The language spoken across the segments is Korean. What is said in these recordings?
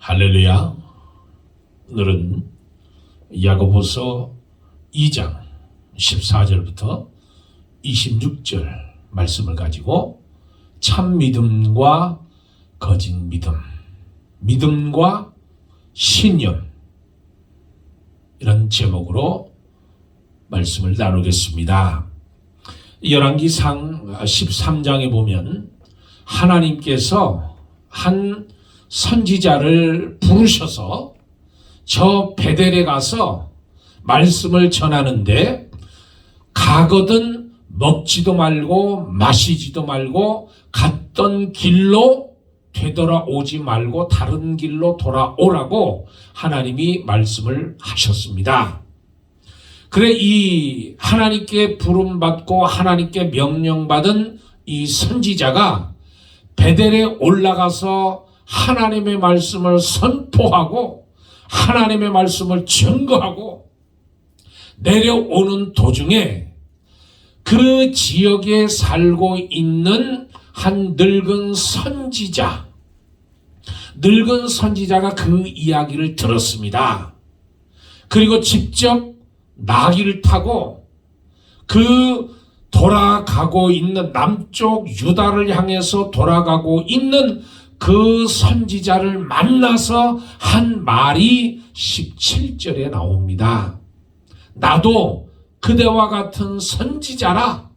할렐루야. 오늘은 야고보서 2장 14절부터 26절 말씀을 가지고 참 믿음과 거짓 믿음, 믿음과 신념, 이런 제목으로 말씀을 나누겠습니다. 열왕기상 13장에 보면 하나님께서 한 선지자를 부르셔서 저 베델에 가서 말씀을 전하는데 가거든 먹지도 말고 마시지도 말고 갔던 길로 되돌아오지 말고 다른 길로 돌아오라고 하나님이 말씀을 하셨습니다. 그래 이 하나님께 부름받고 하나님께 명령받은 이 선지자가 베델에 올라가서 하나님의 말씀을 선포하고 하나님의 말씀을 증거하고 내려오는 도중에 그 지역에 살고 있는 한 늙은 선지자가 그 이야기를 들었습니다. 그리고 직접 나귀를 타고 그 돌아가고 있는 남쪽 유다를 향해서 돌아가고 있는 그 선지자를 만나서 한 말이 17절에 나옵니다. 나도 그대와 같은 선지자라.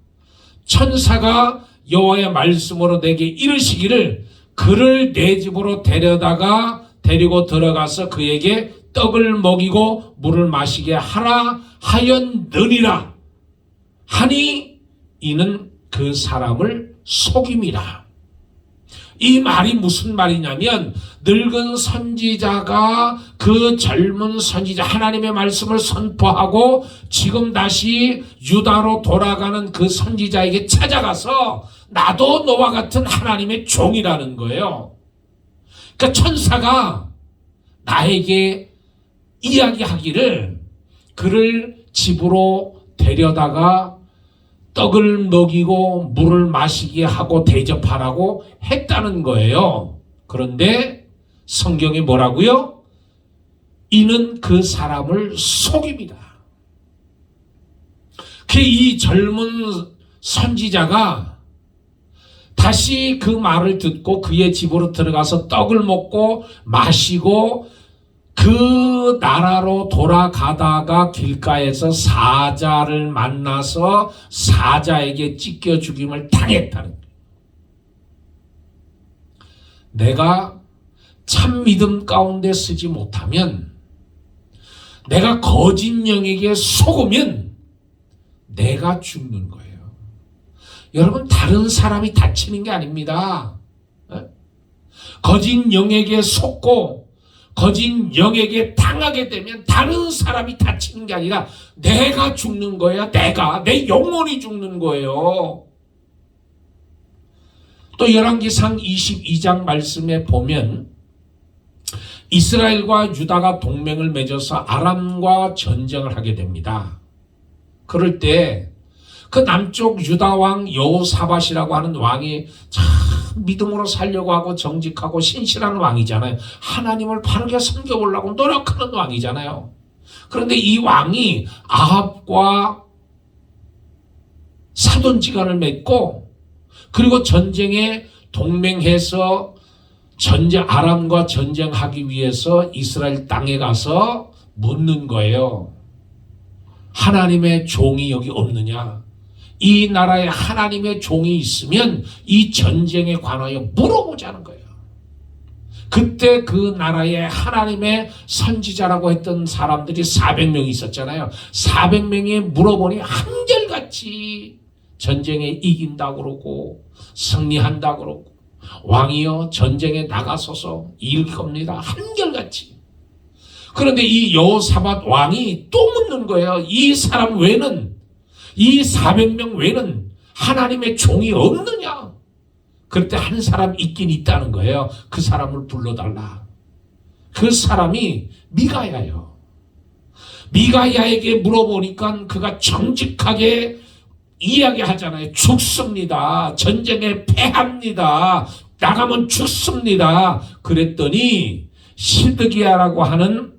천사가 여호와의 말씀으로 내게 이르시기를 그를 내 집으로 데리고 들어가서 그에게 떡을 먹이고 물을 마시게 하라 하였느니라 하니 이는 그 사람을 속임이라. 이 말이 무슨 말이냐면 늙은 선지자가 그 젊은 선지자 하나님의 말씀을 선포하고 지금 다시 유다로 돌아가는 그 선지자에게 찾아가서 나도 너와 같은 하나님의 종이라는 거예요. 그러니까 천사가 나에게 이야기하기를 그를 집으로 데려다가 떡을 먹이고 물을 마시게 하고 대접하라고 했다는 거예요. 그런데 성경에 뭐라고요? 이는 그 사람을 속입니다. 이 젊은 선지자가 다시 그 말을 듣고 그의 집으로 들어가서 떡을 먹고 마시고 그 나라로 돌아가다가 길가에서 사자를 만나서 사자에게 찢겨 죽임을 당했다는 거예요. 내가 참 믿음 가운데 쓰지 못하면, 내가 거짓 영에게 속으면 내가 죽는 거예요. 여러분, 다른 사람이 다치는 게 아닙니다. 거짓 영에게 속고 거짓 영에게 당하게 되면 다른 사람이 다치는 게 아니라 내가 죽는 거야. 내 영혼이 죽는 거예요. 또 열왕기상 22장 말씀에 보면 이스라엘과 유다가 동맹을 맺어서 아람과 전쟁을 하게 됩니다. 그럴 때 그 남쪽 유다 왕 여호사밧이라고 하는 왕이 참 믿음으로 살려고 하고 정직하고 신실한 왕이잖아요. 하나님을 바르게 섬겨보려고 노력하는 왕이잖아요. 그런데 이 왕이 아합과 사돈지간을 맺고 그리고 전쟁에 동맹해서 아람과 전쟁하기 위해서 이스라엘 땅에 가서 묻는 거예요. 하나님의 종이 여기 없느냐? 이 나라에 하나님의 종이 있으면 이 전쟁에 관하여 물어보자는 거예요. 그때 그 나라에 하나님의 선지자라고 했던 사람들이 400명이 있었잖아요. 400명이 물어보니 한결같이 전쟁에 이긴다고 그러고 승리한다고 그러고 왕이여 전쟁에 나가소서 이길 겁니다. 한결같이. 그런데 이 여호사밧 왕이 또 묻는 거예요. 이 사람 외에는, 이 400명 외에는 하나님의 종이 없느냐? 그럴 때 한 사람 있긴 있다는 거예요. 그 사람을 불러달라. 그 사람이 미가야예요. 미가야에게 물어보니까 그가 정직하게 이야기하잖아요. 죽습니다. 전쟁에 패합니다. 나가면 죽습니다. 그랬더니 시드기야라고 하는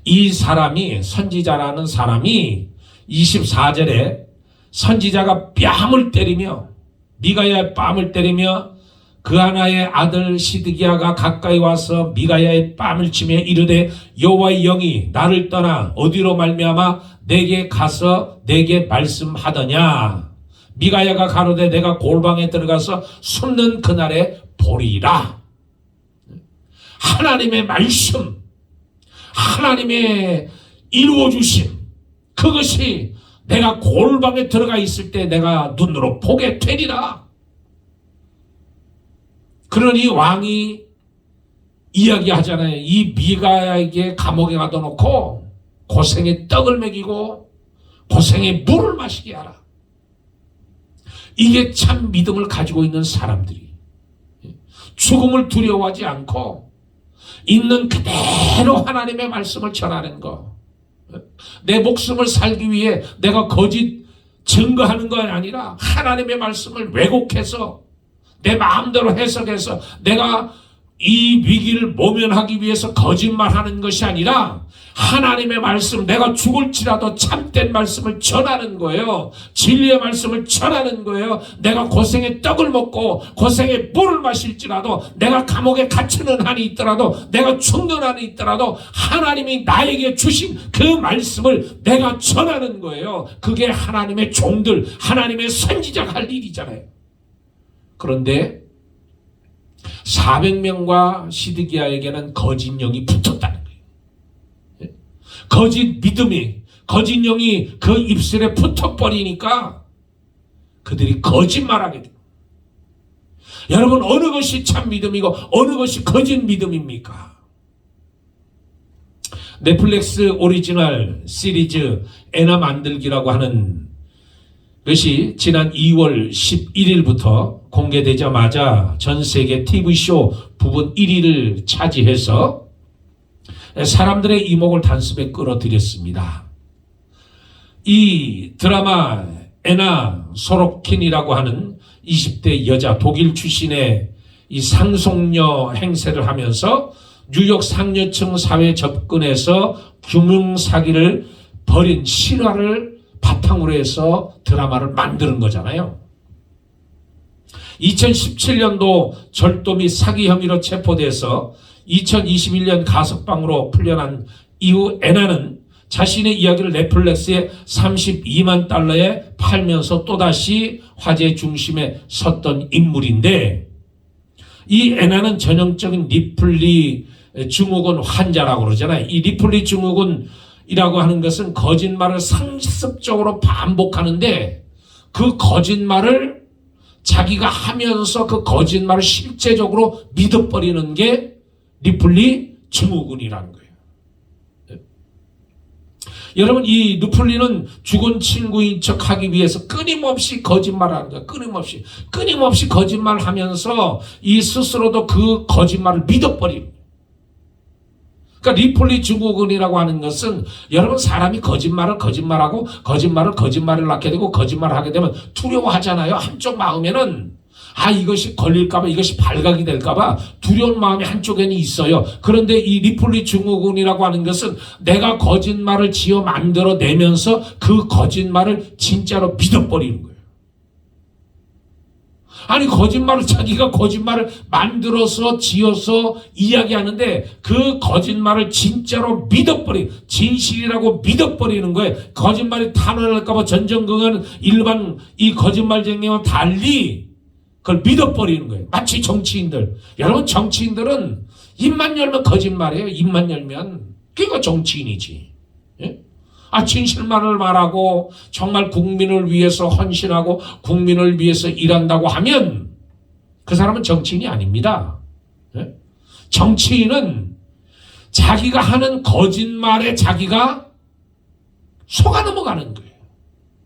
이 사람이, 선지자라는 사람이 24절에 선지자가 뺨을 때리며, 미가야의 뺨을 때리며 그 하나의 아들 시드기야가 가까이 와서 미가야의 뺨을 치며 이르되 여호와의 영이 나를 떠나 어디로 말미암아 내게 가서 내게 말씀하더냐. 미가야가 가로되 내가 골방에 들어가서 숨는 그날에 보리라. 하나님의 말씀, 하나님의 이루어주심, 그것이 내가 골방에 들어가 있을 때 내가 눈으로 보게 되리라. 그러니 왕이 이야기하잖아요. 이 미가야에게 감옥에 가둬놓고 고생의 떡을 먹이고 고생의 물을 마시게 하라. 이게 참 믿음을 가지고 있는 사람들이, 죽음을 두려워하지 않고 있는 그대로 하나님의 말씀을 전하는 거. 내 목숨을 살기 위해 내가 거짓 증거하는 건 아니라 하나님의 말씀을 왜곡해서 내 마음대로 해석해서 내가 이 위기를 모면하기 위해서 거짓말하는 것이 아니라 하나님의 말씀, 내가 죽을지라도 참된 말씀을 전하는 거예요. 진리의 말씀을 전하는 거예요. 내가 고생의 떡을 먹고 고생의 물을 마실지라도, 내가 감옥에 갇히는 한이 있더라도, 내가 죽는 한이 있더라도 하나님이 나에게 주신 그 말씀을 내가 전하는 거예요. 그게 하나님의 종들, 하나님의 선지자가 할 일이잖아요. 그런데 400명과 시드기야에게는 거짓 영이 붙었다는 거예요. 거짓 믿음이, 거짓 영이 그 입술에 붙어버리니까 그들이 거짓말하게 돼요. 여러분, 어느 것이 참 믿음이고 어느 것이 거짓 믿음입니까? 넷플릭스 오리지널 시리즈 애나 만들기라고 하는 것이 지난 2월 11일부터 공개되자마자 전 세계 TV쇼 부분 1위를 차지해서 사람들의 이목을 단숨에 끌어들였습니다. 이 드라마 애나 소로킨이라고 하는 20대 여자, 독일 출신의 이 상속녀 행세를 하면서 뉴욕 상류층 사회에 접근해서 금융사기를 벌인 실화를 바탕으로 해서 드라마를 만드는 거잖아요. 2017년도 절도 및 사기 혐의로 체포돼서 2021년 가석방으로 풀려난 이후 애나는 자신의 이야기를 넷플릭스에 32만 달러에 팔면서 또다시 화제 중심에 섰던 인물인데, 이 애나는 전형적인 리플리 증후군 환자라고 그러잖아요. 이 리플리 증후군이라고 하는 것은 거짓말을 상습적으로 반복하는데, 그 거짓말을 자기가 하면서 그 거짓말을 실제적으로 믿어버리는 게 리플리 증후군이라는 거예요. 여러분, 이 리플리는 죽은 친구인 척 하기 위해서 끊임없이 거짓말하는 거예요. 끊임없이 거짓말하면서 이 스스로도 그 거짓말을 믿어버리는 거예요. 그러니까 리플리 증후군이라고 하는 것은, 여러분, 사람이 거짓말을 낳게 되고 거짓말을 하게 되면 두려워하잖아요. 한쪽 마음에는 이것이 걸릴까봐, 이것이 발각이 될까봐 두려운 마음이 한쪽에는 있어요. 그런데 이 리플리 증후군이라고 하는 것은 내가 거짓말을 지어 만들어내면서 그 거짓말을 진짜로 믿어버리는 거예요. 자기가 거짓말을 만들어서 지어서 이야기하는데 그 거짓말을 진짜로 진실이라고 믿어버리는 거예요. 거짓말이 탄원할까봐 전전긍긍하는 일반 이 거짓말쟁이와 달리 그걸 믿어버리는 거예요. 마치 정치인들. 여러분, 정치인들은 입만 열면 거짓말이에요. 입만 열면. 그러니까 정치인이지. 예? 진실만을 말하고 정말 국민을 위해서 헌신하고 국민을 위해서 일한다고 하면 그 사람은 정치인이 아닙니다. 예? 정치인은 자기가 하는 거짓말에 자기가 속아 넘어가는 거예요.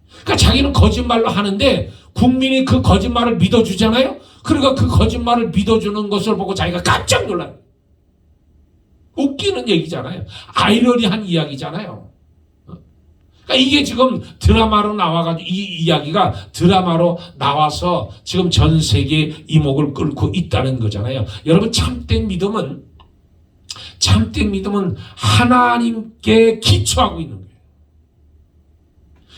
그러니까 자기는 거짓말로 하는데 국민이 그 거짓말을 믿어주잖아요. 그러니까 그 거짓말을 믿어주는 것을 보고 자기가 깜짝 놀라요. 웃기는 얘기잖아요. 아이러니한 이야기잖아요. 그러니까 이게 지금 드라마로 나와가지고, 이 이야기가 드라마로 나와서 지금 전 세계의 이목을 끌고 있다는 거잖아요. 여러분, 참된 믿음은 참된 믿음은 하나님께 기초하고 있는 거예요.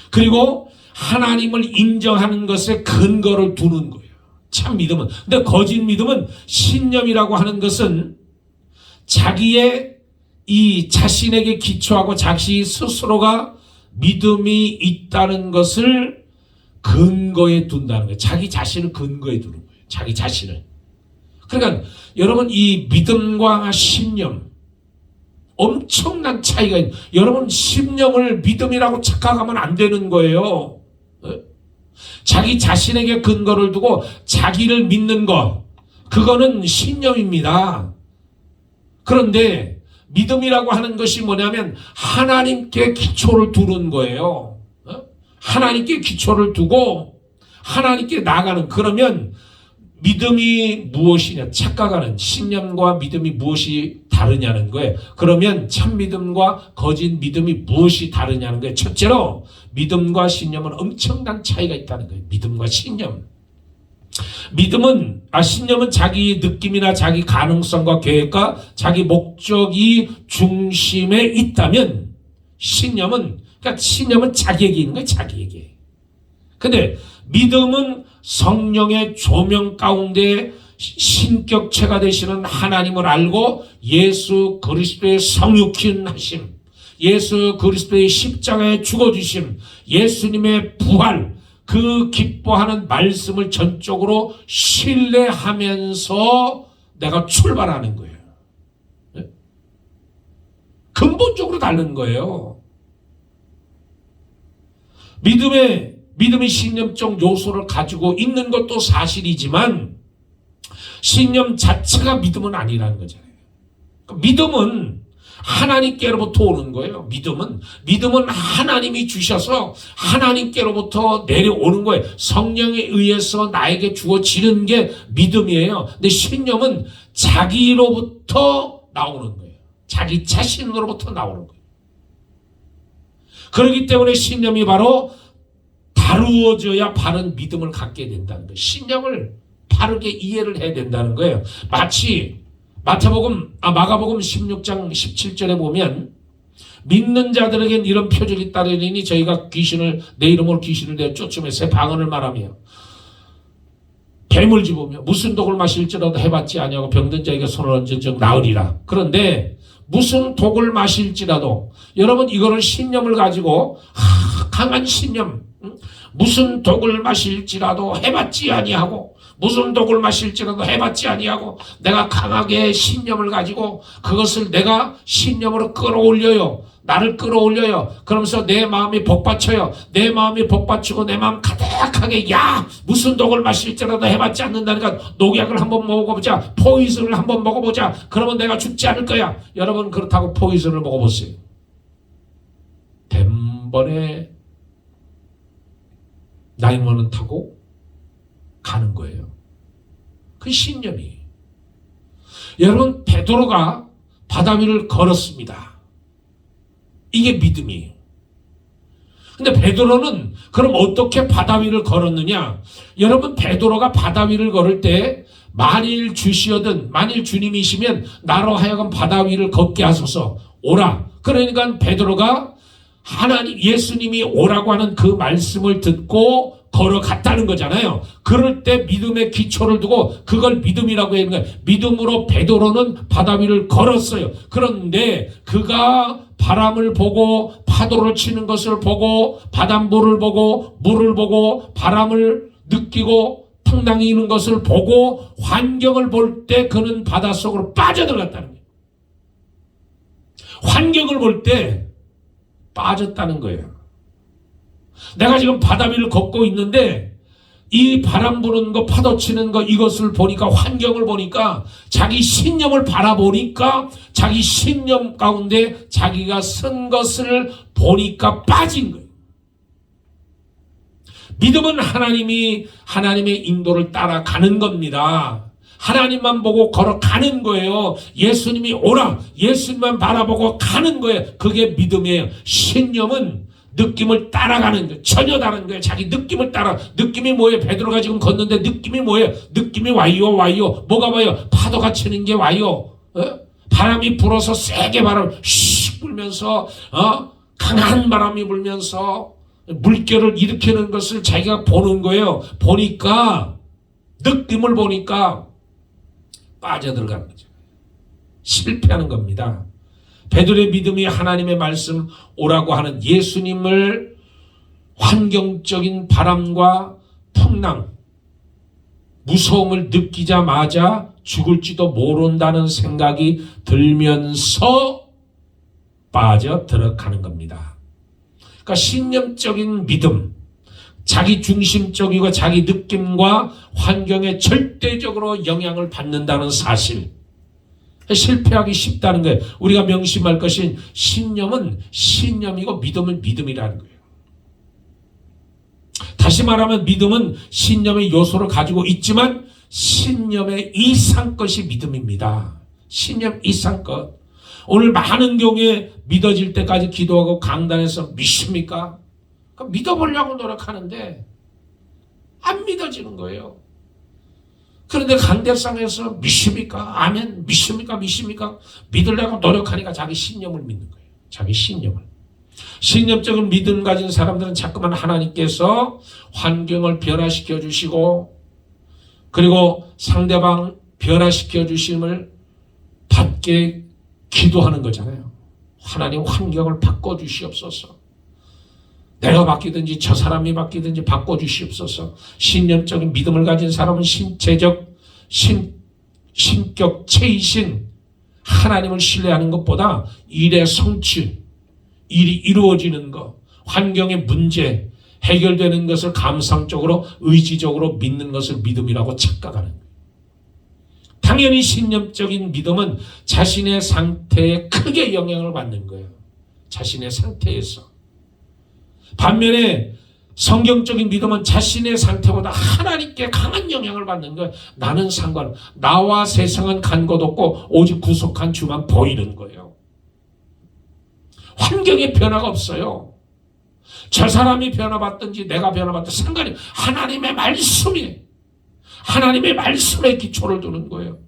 그리고 하나님을 인정하는 것에 근거를 두는 거예요. 참 믿음은. 근데 거짓 믿음은, 신념이라고 하는 것은 자기의 이 자신에게 기초하고 자기 스스로가 믿음이 있다는 것을 근거에 둔다는 거예요. 자기 자신을 근거에 두는 거예요. 자기 자신을. 그러니까 여러분, 이 믿음과 신념 엄청난 차이가 있는, 여러분 신념을 믿음이라고 착각하면 안 되는 거예요. 자기 자신에게 근거를 두고 자기를 믿는 것, 그거는 신념입니다. 그런데 믿음이라고 하는 것이 뭐냐면 하나님께 기초를 두는 거예요. 하나님께 기초를 두고 하나님께 나아가는, 그러면 믿음이 무엇이냐, 착각하는 신념과 믿음이 무엇이 다르냐는 거예요. 그러면 참 믿음과 거짓 믿음이 무엇이 다르냐는 거예요. 첫째로 믿음과 신념은 엄청난 차이가 있다는 거예요. 믿음과 신념. 신념은 자기 느낌이나 자기 가능성과 계획과 자기 목적이 중심에 있다면, 신념은 자기에게 있는 거예요. 자기에게. 근데 믿음은 성령의 조명 가운데 신격체가 되시는 하나님을 알고 예수 그리스도의 성육신 하심, 예수 그리스도의 십자가에 죽어주심, 예수님의 부활, 그 기뻐하는 말씀을 전적으로 신뢰하면서 내가 출발하는 거예요. 근본적으로 다른 거예요. 믿음의 신념적 요소를 가지고 있는 것도 사실이지만 신념 자체가 믿음은 아니라는 거잖아요. 믿음은 하나님께로부터 오는 거예요. 믿음은 하나님이 주셔서 하나님께로부터 내려오는 거예요. 성령에 의해서 나에게 주어지는 게 믿음이에요. 근데 신념은 자기로부터 나오는 거예요. 자기 자신으로부터 나오는 거예요. 그렇기 때문에 신념이 바로 다루어져야 바른 믿음을 갖게 된다는 거예요. 신념을 바르게 이해를 해야 된다는 거예요. 마치 마가복음 16장 17절에 보면, 믿는 자들에겐 이런 표적이 따르리니 저희가 내 이름으로 귀신을 내어 쫓으며 방언을 말하며 뱀을 집으며 무슨 독을 마실지라도 해봤지 아니하고 병든 자에게 손을 얹은 즉 나으리라. 그런데 무슨 독을 마실지라도, 여러분 이거를 신념을 가지고 강한 신념, 무슨 독을 마실지라도 해봤지 아니하고, 무슨 독을 마실지라도 해봤지 아니하고, 내가 강하게 신념을 가지고 그것을 내가 신념으로 끌어올려요. 나를 끌어올려요. 그러면서 내 마음이 복받쳐요. 내 마음이 복받치고 내 마음 가득하게, 야 무슨 독을 마실지라도 해봤지 않는다니까 녹약을 한번 먹어보자, 포이즌을 한번 먹어보자, 그러면 내가 죽지 않을 거야. 여러분 그렇다고 포이즌을 먹어보세요. 덴번에 나이머는 타고 가는 거예요. 그 신념이. 여러분 베드로가 바다 위를 걸었습니다. 이게 믿음이에요. 근데 베드로는 그럼 어떻게 바다 위를 걸었느냐? 여러분 베드로가 바다 위를 걸을 때 만일 주님이시면 나로 하여금 바다 위를 걷게 하소서, 오라. 그러니까 베드로가 예수님이 오라고 하는 그 말씀을 듣고 걸어갔다는 거잖아요. 그럴 때 믿음의 기초를 두고 그걸 믿음이라고 하는 거예요. 믿음으로 베드로는 바다 위를 걸었어요. 그런데 그가 바람을 보고 파도를 치는 것을 보고 바닷물을 보고 물을 보고 바람을 느끼고 풍랑이는 것을 보고 환경을 볼 때 그는 바닷속으로 빠져들어갔다는 거예요. 환경을 볼 때 빠졌다는 거예요. 내가 지금 바다 위를 걷고 있는데 이 바람 부는 거, 파도 치는 거, 이것을 보니까, 환경을 보니까, 자기 신념을 바라보니까, 자기 신념 가운데 자기가 쓴 것을 보니까 빠진 거예요. 믿음은 하나님의 인도를 따라가는 겁니다. 하나님만 보고 걸어가는 거예요. 예수님이 오라, 예수님만 바라보고 가는 거예요. 그게 믿음이에요. 신념은 느낌을 따라가는 거예요. 전혀 다른 거예요. 자기 느낌을 따라. 느낌이 뭐예요? 베드로가 지금 걷는데 느낌이 뭐예요? 느낌이 와요. 뭐가 와요? 파도가 치는 게 와요. 바람이 불어서 세게 바람 슉 불면서 강한 바람이 불면서 물결을 일으키는 것을 자기가 보는 거예요. 보니까 느낌을 보니까 빠져들어가는 거죠. 실패하는 겁니다. 베드로의 믿음이 하나님의 말씀 오라고 하는 예수님을 환경적인 바람과 풍랑, 무서움을 느끼자마자 죽을지도 모른다는 생각이 들면서 빠져들어가는 겁니다. 그러니까 신념적인 믿음, 자기 중심적이고 자기 느낌과 환경에 절대적으로 영향을 받는다는 사실, 실패하기 쉽다는 거예요. 우리가 명심할 것인 신념은 신념이고 믿음은 믿음이라는 거예요. 다시 말하면 믿음은 신념의 요소를 가지고 있지만 신념의 이상 것이 믿음입니다. 신념 이상 것. 오늘 많은 경우에 믿어질 때까지 기도하고 강단에서 믿습니까? 믿어보려고 노력하는데 안 믿어지는 거예요. 그런데 강대상에서 믿습니까? 아멘. 믿습니까? 믿으려고 노력하니까 자기 신념을 믿는 거예요. 자기 신념을. 신념적인 믿음 가진 사람들은 자꾸만 하나님께서 환경을 변화시켜 주시고 그리고 상대방 변화시켜 주심을 받게 기도하는 거잖아요. 하나님 환경을 바꿔주시옵소서. 내가 바뀌든지 저 사람이 바뀌든지 바꿔주시옵소서. 신념적인 믿음을 가진 사람은 신격 체이신 하나님을 신뢰하는 것보다 일의 성취, 일이 이루어지는 것, 환경의 문제, 해결되는 것을 감상적으로 의지적으로 믿는 것을 믿음이라고 착각하는 거예요. 당연히 신념적인 믿음은 자신의 상태에 크게 영향을 받는 거예요. 자신의 상태에서. 반면에 성경적인 믿음은 자신의 상태보다 하나님께 강한 영향을 받는 거예요. 나는 나와 세상은 간 것 없고 오직 구속한 주만 보이는 거예요. 환경에 변화가 없어요. 저 사람이 변화받든지 내가 변화받든지 상관이 하나님의 말씀에 기초를 두는 거예요.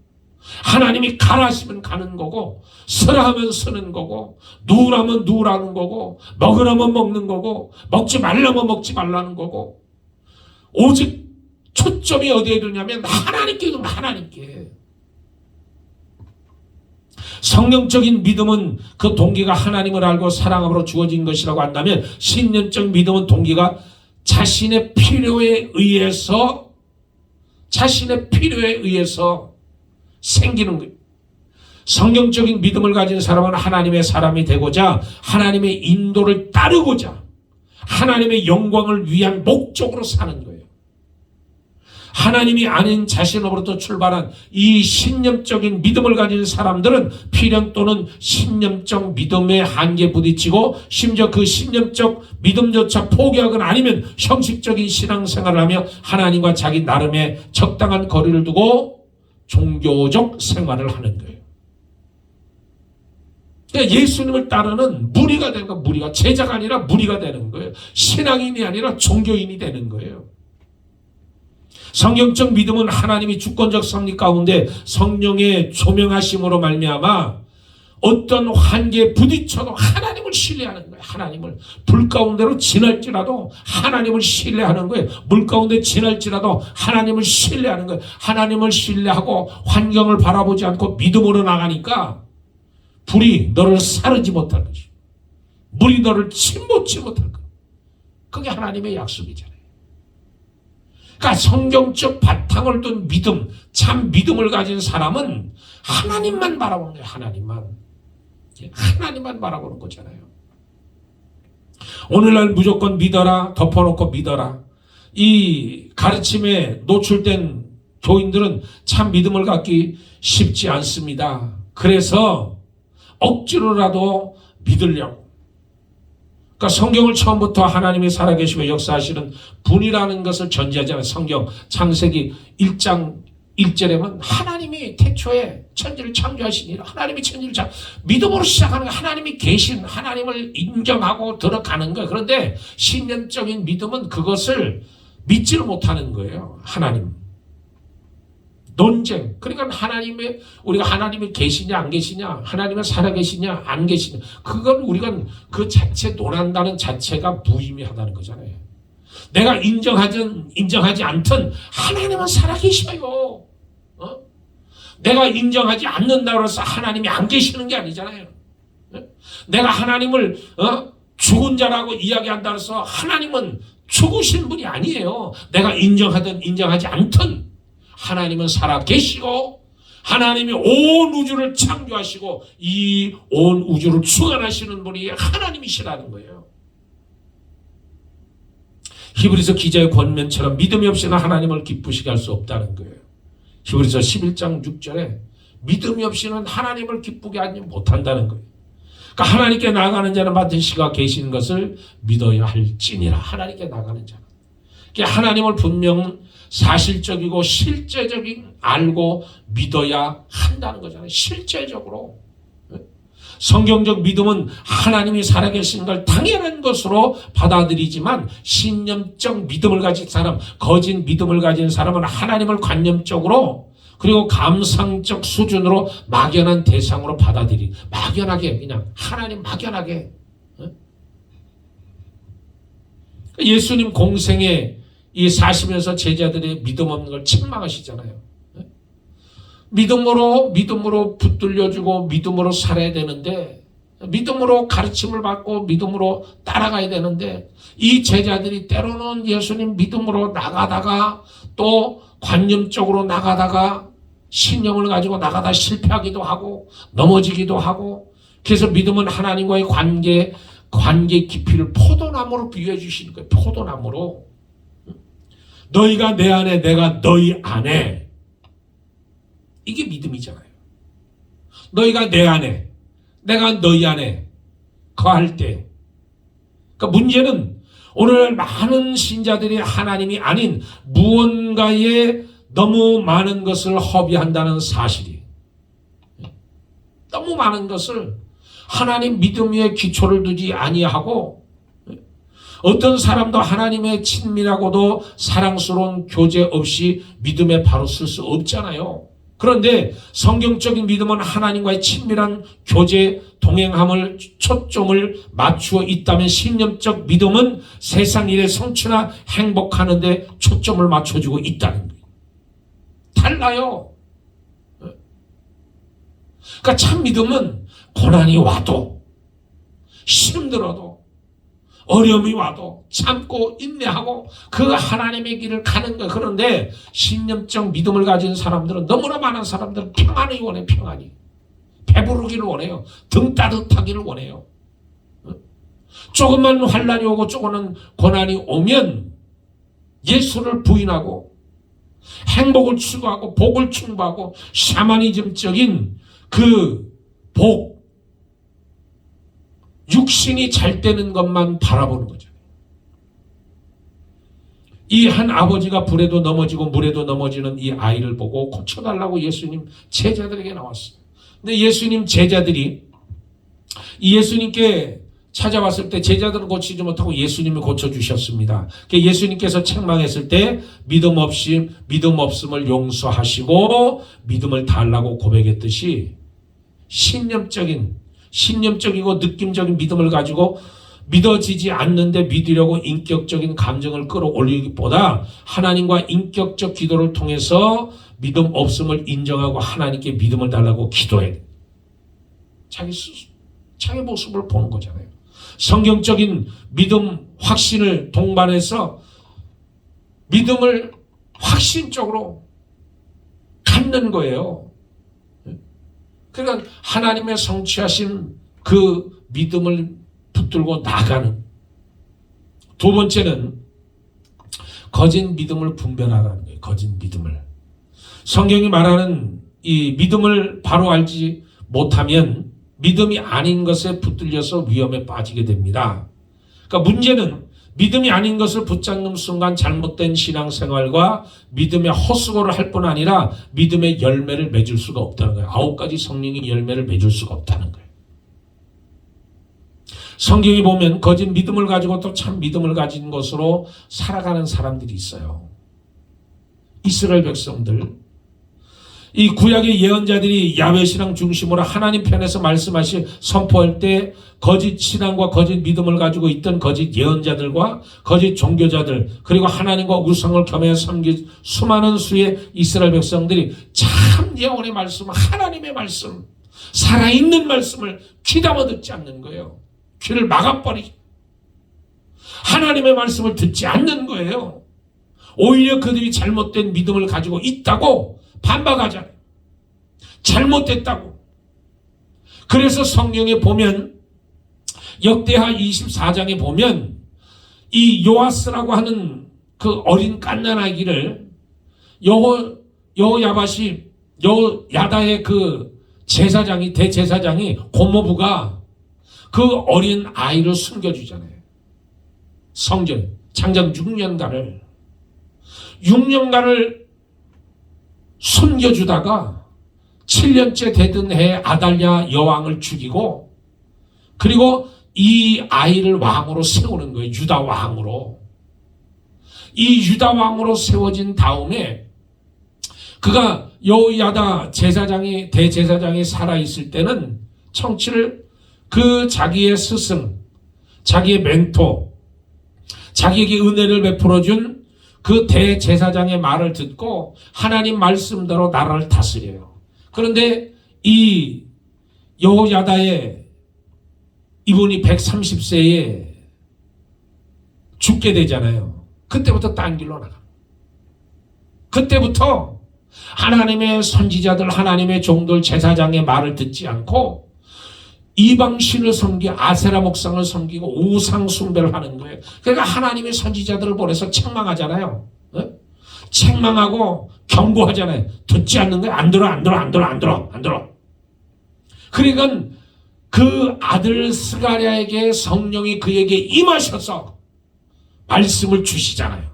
하나님이 가라시면 가는 거고 서라하면 서는 거고 누우라면 누우라는 거고 먹으라면 먹는 거고 먹지 말라면 먹지 말라는 거고 오직 초점이 어디에 두냐면 하나님께. 성경적인 믿음은 그 동기가 하나님을 알고 사랑함으로 주어진 것이라고 한다면 신념적 믿음은 동기가 자신의 필요에 의해서 생기는 거예요. 성경적인 믿음을 가진 사람은 하나님의 사람이 되고자 하나님의 인도를 따르고자 하나님의 영광을 위한 목적으로 사는 거예요. 하나님이 아닌 자신으로부터 출발한 이 신념적인 믿음을 가진 사람들은 필연 또는 신념적 믿음의 한계에 부딪히고 심지어 그 신념적 믿음조차 포기하거나 아니면 형식적인 신앙생활을 하며 하나님과 자기 나름의 적당한 거리를 두고 종교적 생활을 하는 거예요. 그러니까 예수님을 따르는 무리가 되는 거예요. 무리가 제자가 아니라 무리가 되는 거예요. 신앙인이 아니라 종교인이 되는 거예요. 성경적 믿음은 하나님이 주권적 섭리 가운데 성령의 조명하심으로 말미암아 어떤 한계에 부딪혀도 하나님을 신뢰하는 거예요. 하나님을 불 가운데로 지날지라도 하나님을 신뢰하는 거예요. 물 가운데 지날지라도 하나님을 신뢰하는 거예요. 하나님을 신뢰하고 환경을 바라보지 않고 믿음으로 나가니까 불이 너를 사르지 못할 것이고 물이 너를 침몰치 못할 것. 그게 하나님의 약속이잖아요. 그러니까 성경적 바탕을 둔 믿음, 참 믿음을 가진 사람은 하나님만 바라보는 거예요. 하나님만 바라보는 거잖아요. 오늘날 무조건 믿어라, 덮어놓고 믿어라. 이 가르침에 노출된 교인들은 참 믿음을 갖기 쉽지 않습니다. 그래서 억지로라도 믿으려고. 그러니까 성경을 처음부터 하나님이 살아계시며 역사하시는 분이라는 것을 전제하잖아요. 성경 창세기 1장 1절에 보면 하나님이 태초에 천지를 창조하시니 하나님이 천지를 믿음으로 시작하는 거예요. 하나님이 계신 하나님을 인정하고 들어가는 거예요. 그런데 신념적인 믿음은 그것을 믿지를 못하는 거예요. 하나님. 논쟁. 그러니까 우리가 하나님이 계시냐 안 계시냐, 하나님은 살아계시냐 안 계시냐, 그건 우리가 그 자체 논한다는 자체가 무의미하다는 거잖아요. 내가 인정하지 않든 하나님은 살아계셔요. 내가 인정하지 않는다고 해서 하나님이 안 계시는 게 아니잖아요. 내가 하나님을 죽은 자라고 이야기한다고 해서 하나님은 죽으신 분이 아니에요. 내가 인정하든 인정하지 않든 하나님은 살아계시고, 하나님이 온 우주를 창조하시고 이 온 우주를 주관하시는 분이 하나님이시라는 거예요. 히브리서 기자의 권면처럼 믿음이 없이는 하나님을 기쁘시게 할 수 없다는 거예요. 히브리서 11장 6절에 믿음이 없이는 하나님을 기쁘게 하지 못한다는 거예요. 그러니까 하나님께 나아가는 자는 반드시 그가 계시는 것을 믿어야 할지니라. 하나님께 나아가는 자는. 그러니까 하나님을 분명 사실적이고 실제적인 알고 믿어야 한다는 거잖아요. 실제적으로. 성경적 믿음은 하나님이 살아계신 걸 당연한 것으로 받아들이지만, 신념적 믿음을 가진 사람, 거짓 믿음을 가진 사람은 하나님을 관념적으로 그리고 감상적 수준으로 막연한 대상으로 막연하게, 그냥 하나님 막연하게. 예수님 공생에 이 사시면서 제자들의 믿음 없는 걸 책망하시잖아요. 믿음으로 붙들려주고 믿음으로 살아야 되는데, 믿음으로 가르침을 받고 믿음으로 따라가야 되는데, 이 제자들이 때로는 예수님 믿음으로 나가다가 또 관념적으로 나가다가 신념을 가지고 나가다 실패하기도 하고 넘어지기도 하고, 그래서 믿음은 하나님과의 관계 깊이를 포도나무로 비유해 주시는 거예요. 포도나무로. 너희가 내 안에, 내가 너희 안에. 이게 믿음이잖아요. 너희가 내 안에, 내가 너희 안에 거할 때. 그러니까 문제는 오늘 많은 신자들이 하나님이 아닌 무언가에 너무 많은 것을 허비한다는 사실이. 너무 많은 것을 하나님 믿음 위에 기초를 두지 아니하고, 어떤 사람도 하나님의 친밀하고도 사랑스러운 교제 없이 믿음에 바로 쓸 수 없잖아요. 그런데 성경적인 믿음은 하나님과의 친밀한 교제, 동행함을 초점을 맞추어 있다면, 신념적 믿음은 세상 일에 성취나 행복하는 데 초점을 맞춰주고 있다는 거예요. 달라요. 그러니까 참 믿음은 고난이 와도, 힘들어도, 어려움이 와도 참고 인내하고 그 하나님의 길을 가는 거예요. 그런데 신념적 믿음을 가진 사람들은, 너무나 많은 사람들은 평안을 원해. 평안이. 배부르기를 원해요. 등 따뜻하기를 원해요. 조금만 환난이 오고 조금은 고난이 오면 예수를 부인하고 행복을 추구하고 복을 충고하고 샤머니즘적인 그 복, 육신이 잘 되는 것만 바라보는 거죠. 이 한 아버지가 불에도 넘어지고 물에도 넘어지는 이 아이를 보고 고쳐달라고 예수님 제자들에게 나왔어요. 근데 예수님 제자들이 예수님께 찾아왔을 때 제자들은 고치지 못하고 예수님이 고쳐주셨습니다. 예수님께서 책망했을 때 믿음 없음을 용서하시고 믿음을 달라고 고백했듯이, 신념적이고 느낌적인 믿음을 가지고 믿어지지 않는데 믿으려고 인격적인 감정을 끌어올리기보다 모습과 인격적 기도를 통해서 믿음 없음을 인정하고 하나님께 믿음을 달라고 기도해야 돼. 자기 모습을 보는 거잖아요. 성경적인 믿음 확신을 동반해서 믿음을 확신적으로 갖는 거예요. 그러니까 하나님의 성취하신 그 믿음을 붙들고 나가는. 두 번째는 거짓 믿음을 분별하라는 거예요. 거짓 믿음을. 성경이 말하는 이 믿음을 바로 알지 못하면 믿음이 아닌 것에 붙들려서 위험에 빠지게 됩니다. 그러니까 문제는 믿음이 아닌 것을 붙잡는 순간 잘못된 신앙생활과 믿음의 헛수고를 할 뿐 아니라 믿음의 열매를 맺을 수가 없다는 거예요. 9가지 성령의 열매를 맺을 수가 없다는 거예요. 성경에 보면 거짓 믿음을 가지고 또 참 믿음을 가진 것으로 살아가는 사람들이 있어요. 이스라엘 백성들, 이 구약의 예언자들이 야훼 신앙 중심으로 하나님 편에서 말씀하시 선포할 때 거짓 신앙과 거짓 믿음을 가지고 있던 거짓 예언자들과 거짓 종교자들, 그리고 하나님과 우상을 겸해 섬긴 수많은 수의 이스라엘 백성들이 참 예언의 말씀, 하나님의 말씀, 살아있는 말씀을 귀담아 듣지 않는 거예요. 귀를 막아버리죠. 하나님의 말씀을 듣지 않는 거예요. 오히려 그들이 잘못된 믿음을 가지고 있다고 반박하잖아요. 잘못됐다고. 그래서 성경에 보면 역대하 24장에 보면 이 요아스라고 하는 그 어린 갓난아기를 여호야다의 그 제사장이, 대제사장이, 고모부가 그 어린 아이를 숨겨주잖아요. 성전 장장 6년간을 숨겨주다가 7년째 되던 해에 아달랴 여왕을 죽이고, 그리고 이 아이를 왕으로 세우는 거예요. 유다 왕으로. 이 유다 왕으로 세워진 다음에 그가 여호야다 대제사장이 살아있을 때는 청취를 그 자기의 스승, 자기의 멘토, 자기에게 은혜를 베풀어준 그 대제사장의 말을 듣고 하나님 말씀대로 나라를 다스려요. 그런데 이 여호야다의 이분이 130세에 죽게 되잖아요. 그때부터 딴 길로 나가. 그때부터 하나님의 선지자들, 하나님의 종들, 제사장의 말을 듣지 않고 이방신을 섬기고 아세라 목상을 섬기고 우상 숭배를 하는 거예요. 그러니까 하나님의 선지자들을 보내서 책망하잖아요. 책망하고 경고하잖아요. 듣지 않는 거예요. 안 들어. 그러니까 그 아들 스가랴에게 성령이 그에게 임하셔서 말씀을 주시잖아요.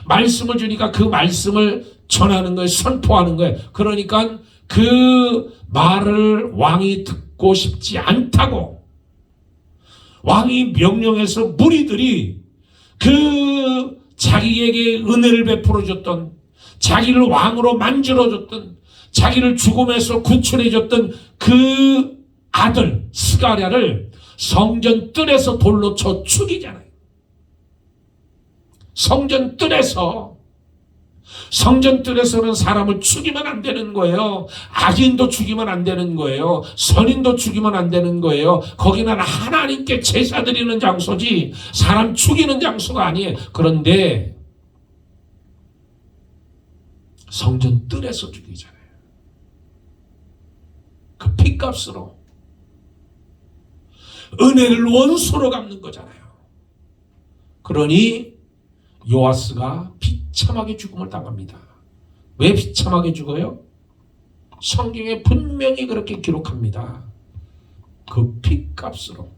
말씀을 주니까 그 말씀을 전하는 거예요. 선포하는 거예요. 그러니까 그 말을 왕이 듣고 싶지 않다고 왕이 명령해서 무리들이 그 자기에게 은혜를 베풀어줬던, 자기를 왕으로 만들어줬던, 자기를 죽음에서 구출해줬던 그 아들 스가랴를 성전 뜰에서 돌로 쳐 죽이잖아요. 성전 뜰에서는 사람을 죽이면 안 되는 거예요. 악인도 죽이면 안 되는 거예요. 선인도 죽이면 안 되는 거예요. 거기는 하나님께 제사 드리는 장소지 사람 죽이는 장소가 아니에요. 그런데 성전 뜰에서 죽이잖아요. 그 핏값으로 은혜를 원수로 갚는 거잖아요. 그러니 요아스가 비참하게 죽음을 당합니다. 왜 비참하게 죽어요? 성경에 분명히 그렇게 기록합니다. 그 핏값으로.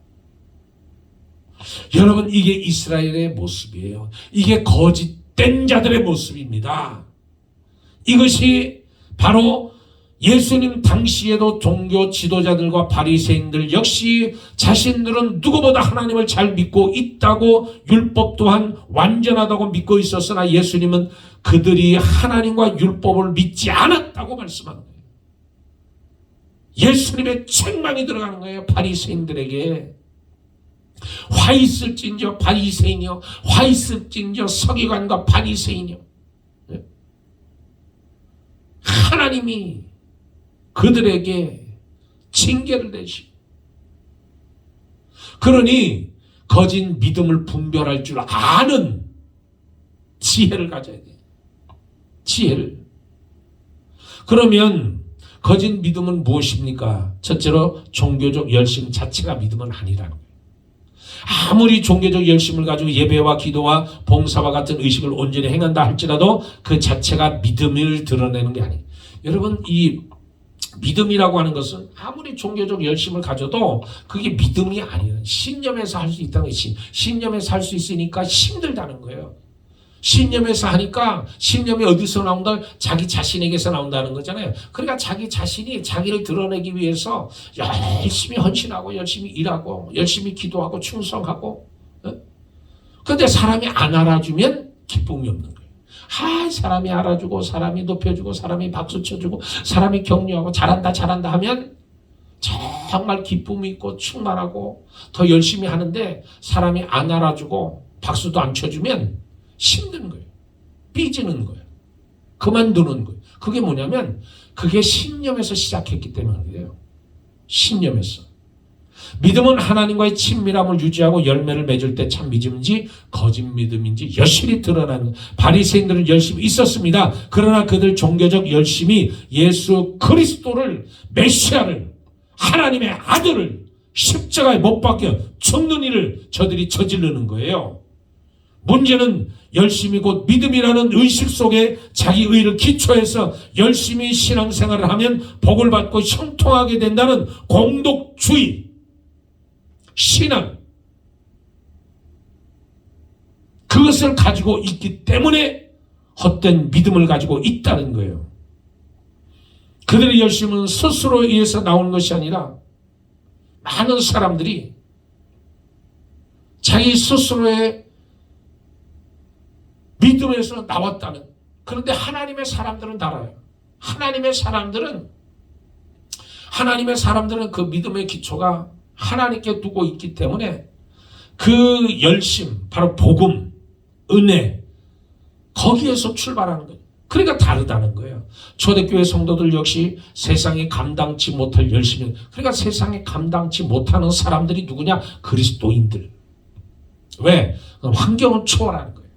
여러분, 이게 이스라엘의 모습이에요. 이게 거짓된 자들의 모습입니다. 이것이 바로 예수님 당시에도 종교 지도자들과 바리새인들 역시 자신들은 누구보다 하나님을 잘 믿고 있다고, 율법 또한 완전하다고 믿고 있었으나 예수님은 그들이 하나님과 율법을 믿지 않았다고 말씀하는 거예요. 예수님의 책망이 들어가는 거예요. 바리새인들에게. 화 있을진저 바리새인이여, 화 있을진저 서기관과 바리새인이여. 하나님이 그들에게 징계를 내시고, 그러니 거짓 믿음을 분별할 줄 아는 지혜를 가져야 돼요. 지혜를. 그러면 거짓 믿음은 무엇입니까? 첫째로 종교적 열심 자체가 믿음은 아니라는 거예요. 아무리 종교적 열심을 가지고 예배와 기도와 봉사와 같은 의식을 온전히 행한다 할지라도 그 자체가 믿음을 드러내는 게 아니에요. 여러분, 이 믿음이라고 하는 것은 아무리 종교적 열심을 가져도 그게 믿음이 아니에요. 신념에서 할 수 있다는 거예요. 신념에서 할 수 있으니까 힘들다는 거예요. 신념에서 하니까, 신념이 어디서 나온다? 자기 자신에게서 나온다는 거잖아요. 그러니까 자기 자신이 자기를 드러내기 위해서 열심히 헌신하고 열심히 일하고 열심히 기도하고 충성하고. 그런데 사람이 안 알아주면 기쁨이 없는 거예요. 사람이 알아주고 사람이 높여주고 사람이 박수 쳐주고 사람이 격려하고 잘한다 잘한다 하면 정말 기쁨이 있고 충만하고 더 열심히 하는데, 사람이 안 알아주고 박수도 안 쳐주면 힘든 거예요. 삐지는 거예요. 그만두는 거예요. 그게 뭐냐면 그게 신념에서 시작했기 때문에 그래요. 신념에서. 믿음은 하나님과의 친밀함을 유지하고 열매를 맺을 때 참 믿음인지 거짓 믿음인지 여실히 드러나는. 바리새인들은 열심히 있었습니다. 그러나 그들 종교적 열심이 예수 그리스도를, 메시아를, 하나님의 아들을 십자가에 못 박혀 죽는 일을 저들이 저지르는 거예요. 문제는 열심히 곧 믿음이라는 의식 속에 자기 의를 기초해서 열심히 신앙생활을 하면 복을 받고 형통하게 된다는 공덕주의, 신앙, 그것을 가지고 있기 때문에 헛된 믿음을 가지고 있다는 거예요. 그들의 열심은 스스로에 의해서 나오는 것이 아니라 많은 사람들이 자기 스스로의 믿음에서 나왔다는. 그런데 하나님의 사람들은 달라요. 하나님의 사람들은 그 믿음의 기초가 하나님께 두고 있기 때문에 그 열심, 바로 복음, 은혜, 거기에서 출발하는 거예요. 그러니까 다르다는 거예요. 초대교회 성도들 역시 세상이 감당치 못할 열심이. 그러니까 세상에 감당치 못하는 사람들이 누구냐? 그리스도인들. 왜? 환경을 초월하는 거예요.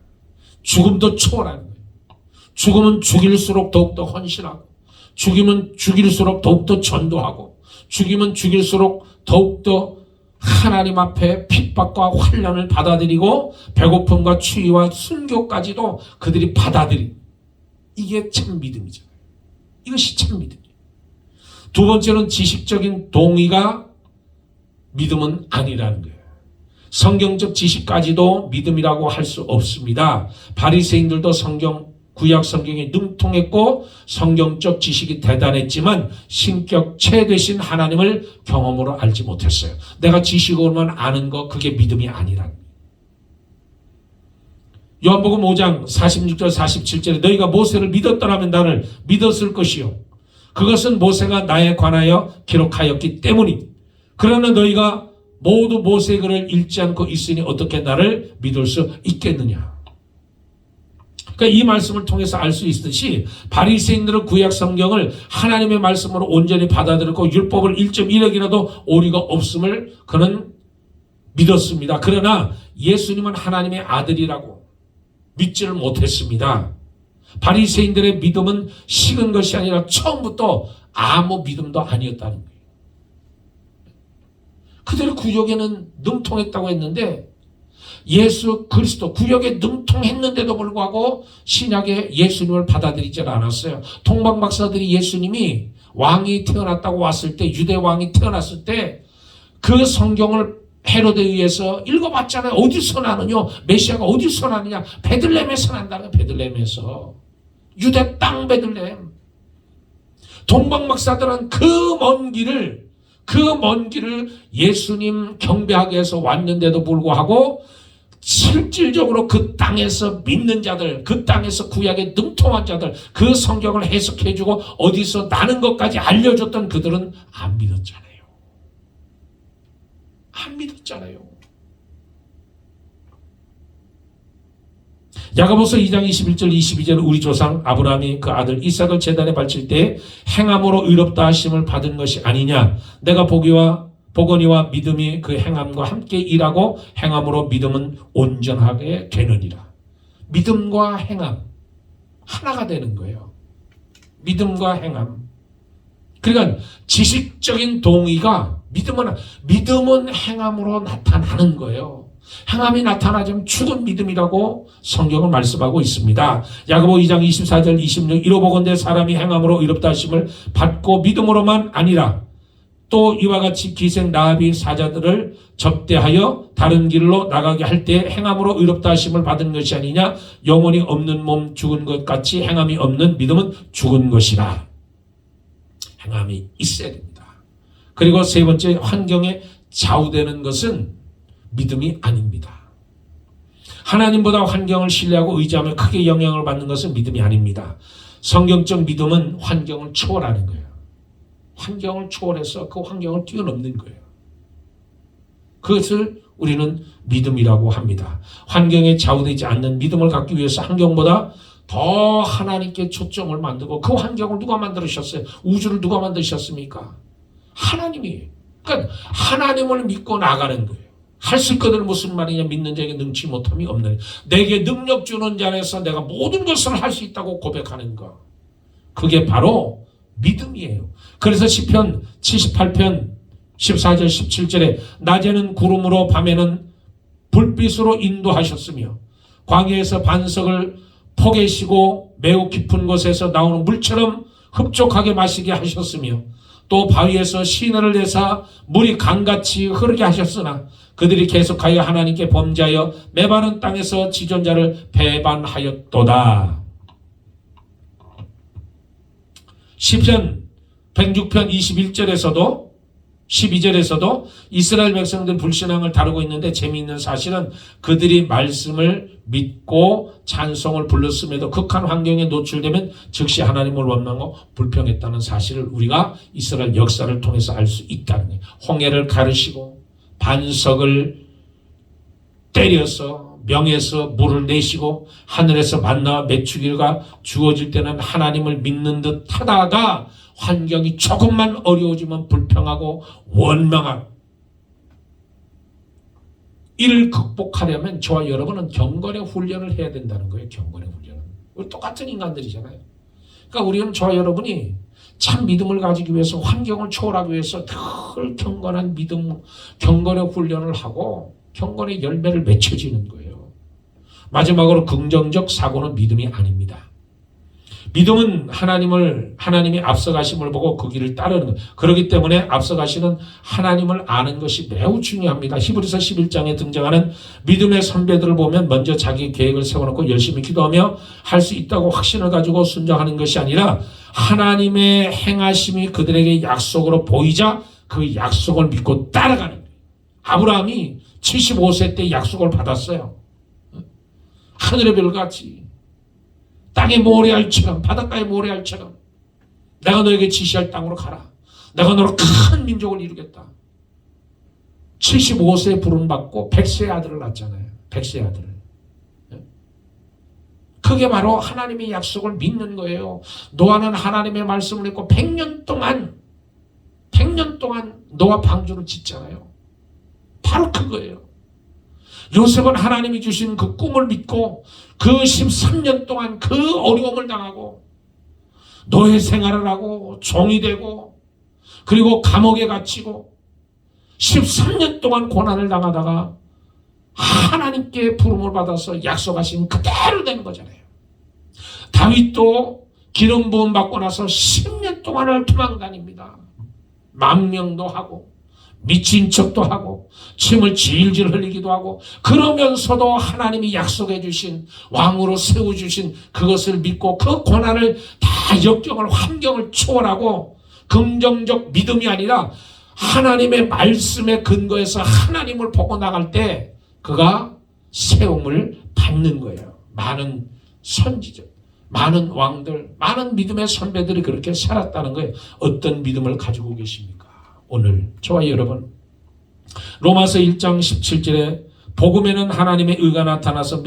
죽음도 초월하는 거예요. 죽음은 죽일수록 더욱더 헌신하고, 죽이면 죽일수록 더욱더 전도하고, 죽이면 죽일수록 더욱더 하나님 앞에 핍박과 환난을 받아들이고 배고픔과 추위와 순교까지도 그들이 받아들이는, 이게 참 믿음이잖아요. 이것이 참 믿음이에요. 두 번째는 지식적인 동의가 믿음은 아니라는 거예요. 성경적 지식까지도 믿음이라고 할 수 없습니다. 바리새인들도 구약 성경에 능통했고 성경적 지식이 대단했지만 신격체 되신 하나님을 경험으로 알지 못했어요. 내가 지식으로만 아는 거, 그게 믿음이 아니라는 거예요. 요한복음 5장 46절 47절에 너희가 모세를 믿었더라면 나를 믿었을 것이요, 그것은 모세가 나에 관하여 기록하였기 때문이니. 그러나 너희가 모두 모세의 글을 읽지 않고 있으니 어떻게 나를 믿을 수 있겠느냐. 그러니까 이 말씀을 통해서 알 수 있듯이 바리새인들은 구약 성경을 하나님의 말씀으로 온전히 받아들였고 율법을 1.1억이라도 오류가 없음을 그는 믿었습니다. 그러나 예수님은 하나님의 아들이라고 믿지를 못했습니다. 바리새인들의 믿음은 식은 것이 아니라 처음부터 아무 믿음도 아니었다는 거예요. 그들의 구역에는 능통했다고 했는데 예수 그리스도 구역에 능통했는데도 불구하고 신약에 예수님을 받아들이지 않았어요. 동방 박사들이 예수님이 왕이 태어났다고 왔을 때, 유대 왕이 태어났을 때 그 성경을 헤로데에 의해서 읽어봤잖아요. 어디서 나느냐? 메시아가 어디서 나느냐? 베들레헴에서 난다는 거예요. 베들레헴에서. 유대 땅 베들레헴. 동방 박사들은 그 먼 길을 예수님 경배하기 위해서 왔는데도 불구하고 실질적으로 그 땅에서 믿는 자들, 그 땅에서 구약에 능통한 자들, 그 성경을 해석해주고 어디서 나는 것까지 알려줬던 그들은 안 믿었잖아요. 안 믿었잖아요. 야고보서 2장 21절 22절 우리 조상 아브라함이 그 아들 이삭을 제단에 바칠 때 행함으로 의롭다 하심을 받은 것이 아니냐. 내가 보거니와 믿음이 그 행함과 함께 일하고 행함으로 믿음은 온전하게 되느니라. 믿음과 행함 하나가 되는 거예요. 믿음과 행함. 그러니까 지식적인 동의가 믿음은 행함으로 나타나는 거예요. 행함이 나타나자면 죽은 믿음이라고 성경은 말씀하고 있습니다. 야고보 2장 24절 26 이로보건대 사람이 행함으로 의롭다 하심을 받고 믿음으로만 아니라 또 이와 같이 기생 라합이 사자들을 접대하여 다른 길로 나가게 할 때 행함으로 의롭다 하심을 받은 것이 아니냐. 영혼이 없는 몸 죽은 것 같이 행함이 없는 믿음은 죽은 것이라. 행함이 있어야 됩니다. 그리고 세 번째, 환경에 좌우되는 것은 믿음이 아닙니다. 하나님보다 환경을 신뢰하고 의지하며 크게 영향을 받는 것은 믿음이 아닙니다. 성경적 믿음은 환경을 초월하는 거예요. 환경을 초월해서 그 환경을 뛰어넘는 거예요. 그것을 우리는 믿음이라고 합니다. 환경에 좌우되지 않는 믿음을 갖기 위해서 환경보다 더 하나님께 초점을 만들고, 그 환경을 누가 만들으셨어요? 우주를 누가 만드셨습니까? 하나님이. 그러니까 하나님을 믿고 나가는 거예요. 할 수 있거든. 무슨 말이냐? 믿는 자에게 능치 못함이 없느니 내게 능력 주는 자 안에서 내가 모든 것을 할 수 있다고 고백하는 것, 그게 바로 믿음이에요. 그래서 시편 78편 14절 17절에 낮에는 구름으로 밤에는 불빛으로 인도하셨으며 광야에서 반석을 포개시고 매우 깊은 곳에서 나오는 물처럼 흡족하게 마시게 하셨으며 또 바위에서 시내를 내사 물이 강같이 흐르게 하셨으나 그들이 계속하여 하나님께 범죄하여 메마른 땅에서 지존자를 배반하였도다. 시편 106편 21절에서도 12절에서도 이스라엘 백성들 불신앙을 다루고 있는데, 재미있는 사실은 그들이 말씀을 믿고 찬송을 불렀음에도 극한 환경에 노출되면 즉시 하나님을 원망하고 불평했다는 사실을 우리가 이스라엘 역사를 통해서 알 수 있다는 거예요. 홍해를 가르시고 반석을 때려서 명에서 물을 내시고 하늘에서 만나와 메추기가 주어질 때는 하나님을 믿는 듯 하다가 환경이 조금만 어려워지면 불평하고 원망하고, 이를 극복하려면 저와 여러분은 경건의 훈련을 해야 된다는 거예요. 경건의 훈련은. 우리 똑같은 인간들이잖아요. 그러니까 우리는 저와 여러분이 참 믿음을 가지기 위해서, 환경을 초월하기 위해서 늘 경건한 믿음, 경건의 훈련을 하고 경건의 열매를 맺혀지는 거예요. 마지막으로 긍정적 사고는 믿음이 아닙니다. 믿음은 하나님이 앞서가심을 보고 그 길을 따르는 거예요. 그렇기 때문에 앞서가시는 하나님을 아는 것이 매우 중요합니다. 히브리서 11장에 등장하는 믿음의 선배들을 보면 먼저 자기 계획을 세워놓고 열심히 기도하며 할 수 있다고 확신을 가지고 순종하는 것이 아니라 하나님의 행하심이 그들에게 약속으로 보이자 그 약속을 믿고 따라가는 거예요. 아브라함이 75세 때 약속을 받았어요. 하늘의 별같이 땅의 모래알처럼, 바닷가의 모래알처럼 내가 너에게 지시할 땅으로 가라. 내가 너로 큰 민족을 이루겠다. 75세에 부름받고 100세의 아들을 낳았잖아요. 100세의 아들을. 그게 바로 하나님의 약속을 믿는 거예요. 노아는 하나님의 말씀을 믿고 100년 동안 노아 방주를 짓잖아요. 바로 그거예요. 요셉은 하나님이 주신 그 꿈을 믿고 그 13년 동안 그 어려움을 당하고 노예 생활을 하고 종이 되고 그리고 감옥에 갇히고 13년 동안 고난을 당하다가 하나님께 부름을 받아서 약속하신 그대로 된 거잖아요. 다윗도 기름 부음 받고 나서 10년 동안을 도망다닙니다. 망명도 하고 미친 척도 하고 침을 질질 흘리기도 하고, 그러면서도 하나님이 약속해 주신 왕으로 세워주신 그것을 믿고 그 고난을 다 역경을, 환경을 초월하고 긍정적 믿음이 아니라 하나님의 말씀에 근거해서 하나님을 보고 나갈 때 그가 세움을 받는 거예요. 많은 선지자, 많은 왕들, 많은 믿음의 선배들이 그렇게 살았다는 거예요. 어떤 믿음을 가지고 계십니까? 오늘 저와 여러분, 로마서 1장 17절에 복음에는 하나님의 의가 나타나서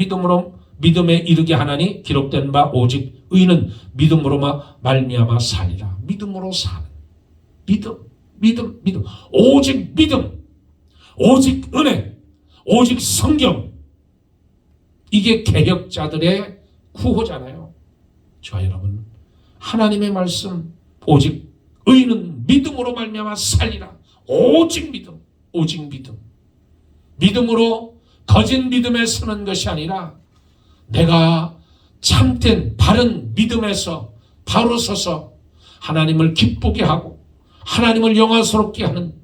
믿음에 이르게 하나니 기록된 바 오직 의는 믿음으로 말미암아 사리라. 믿음으로 사는 믿음, 오직 믿음, 오직 은혜, 오직 성경, 이게 개혁자들의 구호잖아요. 저와 여러분, 하나님의 말씀, 오직 의는 믿음으로 말미암아 살리라. 오직 믿음, 오직 믿음. 믿음으로 거짓 믿음에 서는 것이 아니라 내가 참된 바른 믿음에서 바로 서서 하나님을 기쁘게 하고 하나님을 영화스럽게 하는,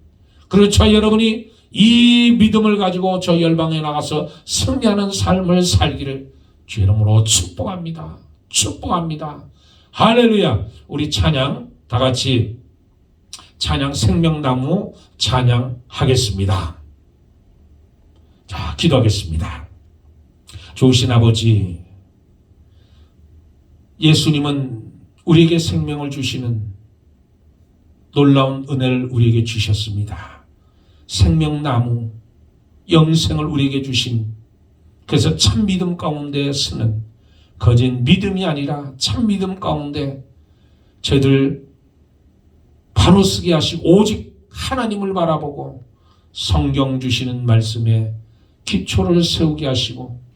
그리고 저 여러분이 이 믿음을 가지고 저 열방에 나가서 승리하는 삶을 살기를 주 이름으로 축복합니다. 축복합니다. 할렐루야. 우리 찬양 다 같이 찬양 생명나무 찬양하겠습니다. 자, 기도하겠습니다. 좋으신 아버지, 예수님은 우리에게 생명을 주시는 놀라운 은혜를 우리에게 주셨습니다. 생명나무, 영생을 우리에게 주신, 그래서 참 믿음 가운데 서는 거짓 믿음이 아니라 참 믿음 가운데 저희들 바로 서게 하시고 오직 하나님을 바라보고 성경 주시는 말씀에 기초를 세우게 하시고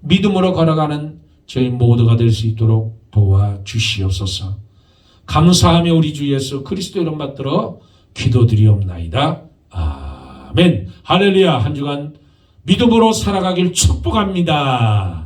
믿음으로 걸어가는 저희 모두가 될 수 있도록 도와주시옵소서. 감사하며 우리 주 예수 그리스도 이름 받들어 기도드리옵나이다. 아멘. 할렐루야. 한 주간 믿음으로 살아가길 축복합니다.